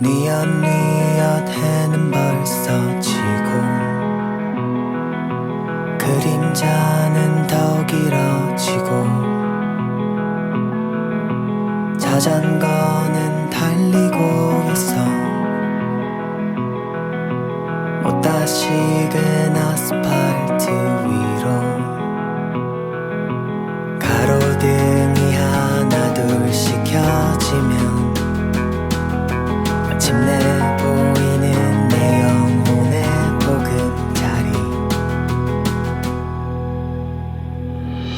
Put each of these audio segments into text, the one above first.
니엇니엇 해는 벌써 지고 그림자는 더 길어지고 자전거는 달리고 있어 못다식은 아스팔트 위로 가로등이 하나 둘씩 켜지면 마침내 보이는 내 영혼의 보금자리.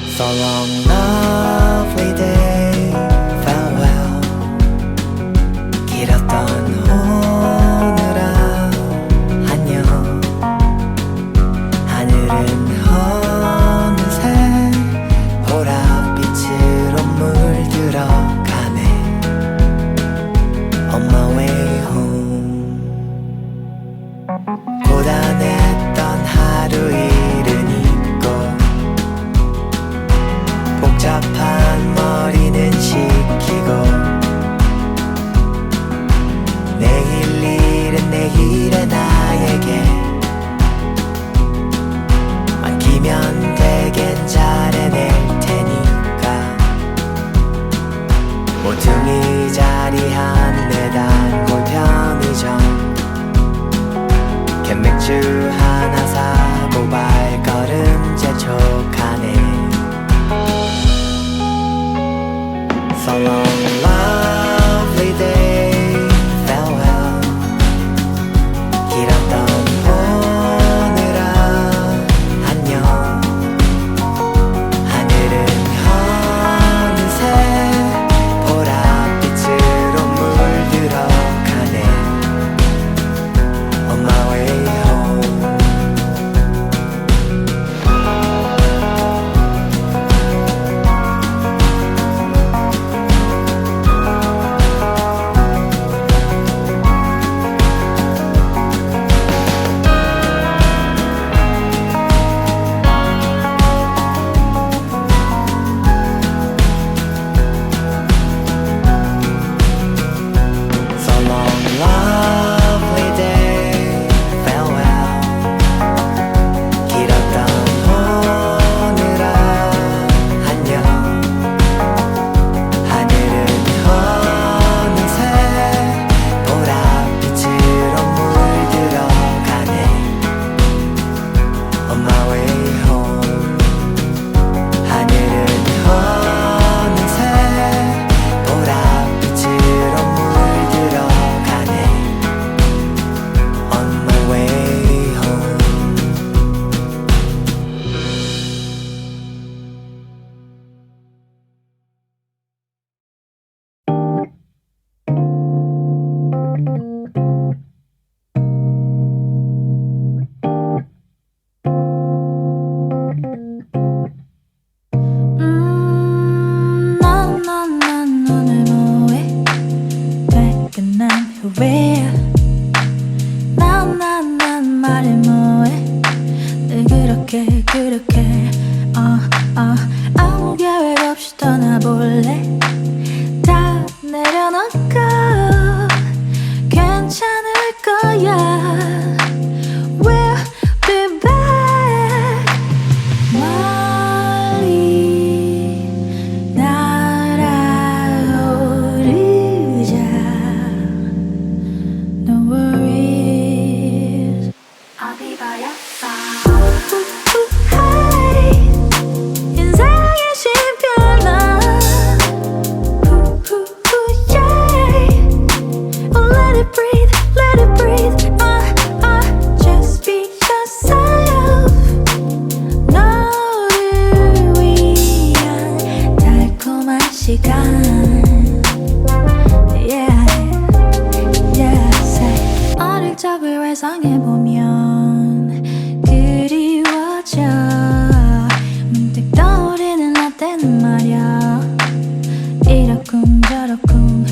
So long lovely day, farewell. 길었던 오늘아 안녕. 하늘은 어느새 보랏빛으로 물들어가네. On my way home. 고단했던 하루 일은 있고 복잡한 머리는 식히고 내일 일은 내일의 나에게 맡기면 되겐 잘해낼 테니까 모퉁이 자리 한 내 단골 편의점 캔맥주 하나 사고 발걸음 재촉하네. So long lovely day, farewell. 길었던 오늘아 안녕. 하늘은 어느새 보랏빛으로 물들어가네. On my way home. So long lovely day, farewell. 길었던 오늘아 안녕. 하늘은 어느새 보랏빛으로 물들어가네. On my way home. 하늘은 어느새 보랏빛으로 물들어가네. On my way home. 난 오늘 뭐해? 왜 끝난 후에야 난 말을 뭐해? 늘 그렇게 아무 계획 없이 떠나볼래? 다 내려놓고 괜찮을 거야. We'll be back. 멀리 날아오르자. No worries. I'll be by your side. Hey, 인생의 심표는 yeah. Oh, let it breathe, let it breathe. Just be yourself. 너를 위한 달콤한 시간. Yeah, say. 어릴 적을 회상해보면 그리워져. 문득 떠오르는 나 때는 말야. 이렇쿵 저렇쿵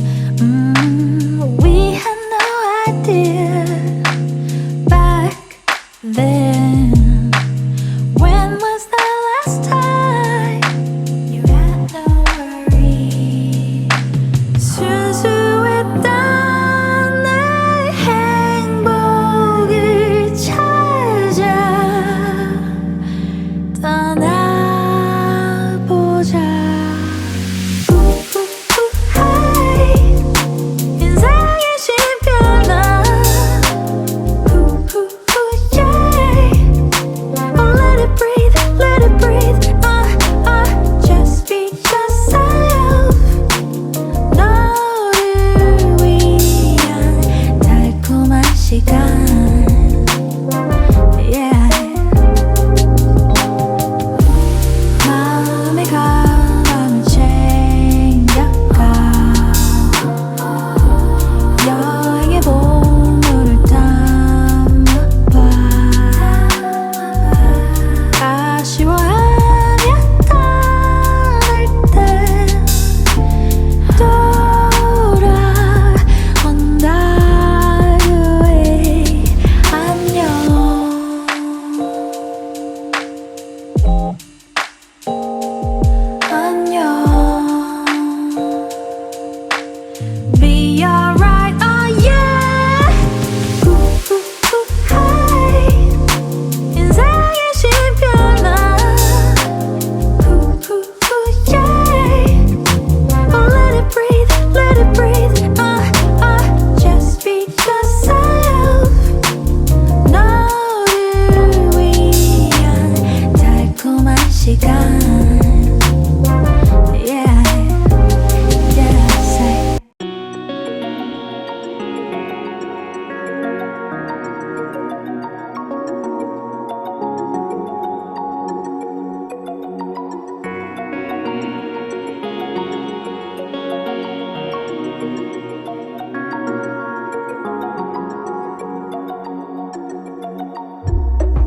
We had no idea back then. When was the last time you had no worry? 순수했던 내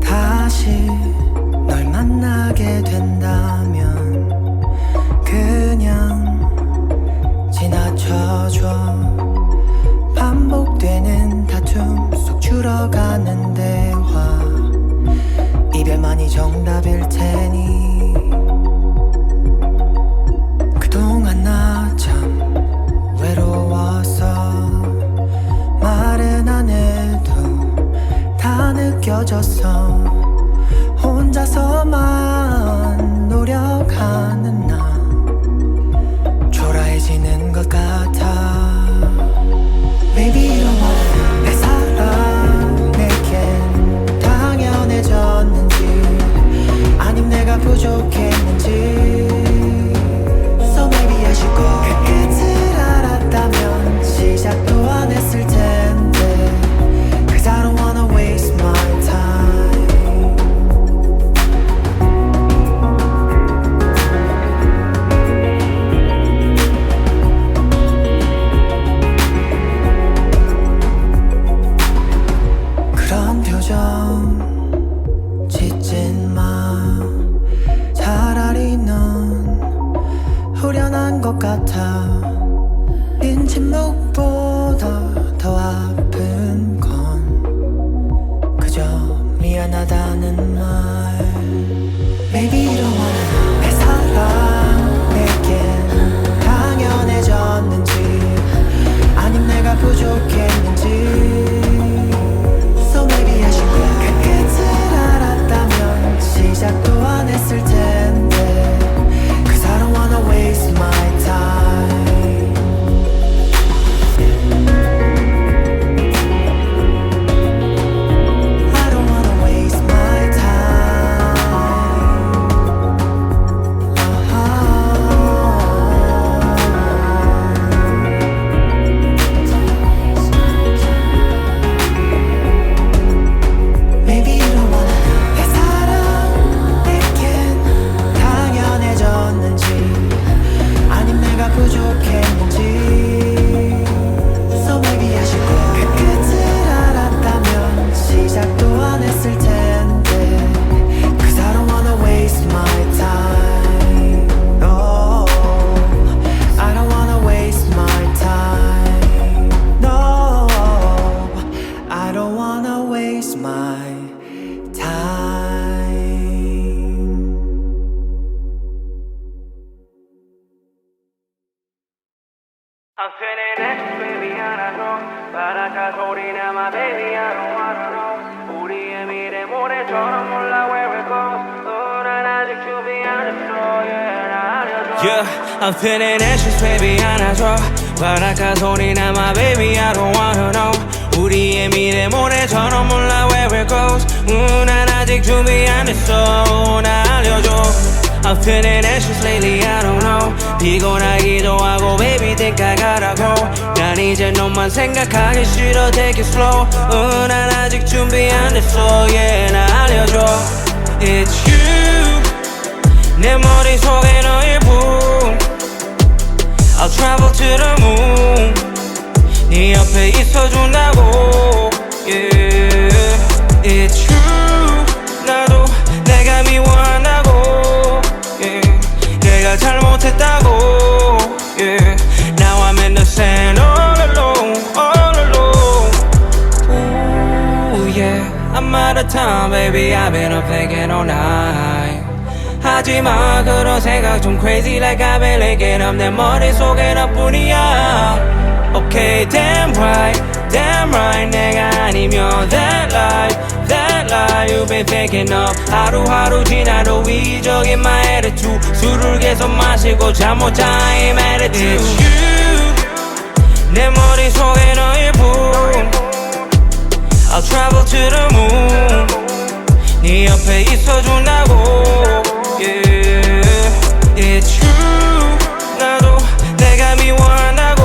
다시 널 만나게 된다면 그냥 지나쳐줘. 반복되는 다툼 속 줄어가는 대화, 이별만이 정답일 테니. 그동안 나 참 외로워서 말은 안 해도 다 느껴졌어. 혼자서만 노력하는 나 초라해지는 것 같아. Baby don't wanna 내 사랑 내겐 당연해졌는지 아님 내가 부족했는지. So maybe I should go. 그 끝을 알았다면 시작도 안 했을 텐데 Cause I don't wanna waste my time. 그런 표정 짓진 마. 차라리 넌 후련한 것 같아. 인침묵보다 더 아픈 건 그저 미안하다는 말. Baby don't wanna know 내 사랑 내겐 당연해졌는지 아님 내가 부족했는지. So maybe I should go. 그 끝을 알았다면 시작도 안 했을 텐데 Cause I don't wanna waste my time. I don't wanna waste my time. Maybe you don't wanna know 내 사랑 내겐 당연해졌는지 아님 내가 부족했는지. So maybe I should go. 그 끝을 알았다면 시작도 안 했을 텐데 Cause I don't wanna waste my time. No, I don't wanna waste my time. No, I don't wanna waste my time. I'm feeling it, baby, 알아줘. 바닷가 소리나 my baby, I don't wanna know. 우리의 미래 모래처럼 몰라 where it goes. 난 아직 준비 안 했어, yeah, 나 알려줘. Yeah, I'm feeling anxious, baby, 안아줘. 바닷가 소리나 my baby, I don't wanna know. 우리의 미래 모래처럼 몰라 where it goes. 난 아직 준비 안 했어, 나 알려줘. I'm feeling anxious lately, I don't know. 피곤하기도 하고, baby, think I gotta go. 난 이제 너만 생각하기 싫어, take it slow. 난 아직 준비 안 됐어, yeah, 나 알려줘. It's you, 내 머릿속에 너의 품. I'll travel to the moon. 네 옆에 있어준다고, yeah. It's true, 나도 내가 미워한다고, yeah. 내가 잘못했다고, yeah. Now I'm in the sand all alone, all alone. Ooh, yeah. I'm out of time, baby, I've been up thinking all night. 하지마 그런 생각 좀 crazy like I've been linking up. 내 머릿속에 너뿐이야. Okay, damn right, 내가 아니면 that lie, you've been thinking of. 하루하루 지나도 이적인 my attitude. 술을 계속 마시고 잠 못 자, I'm attitude. It's you, 내 머릿속에 너의 품. I'll travel to the moon. 네 옆에 있어준다고, yeah. It's true, 나도 내가 미워한다고,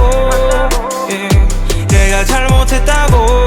yeah. 내가 잘못했다고,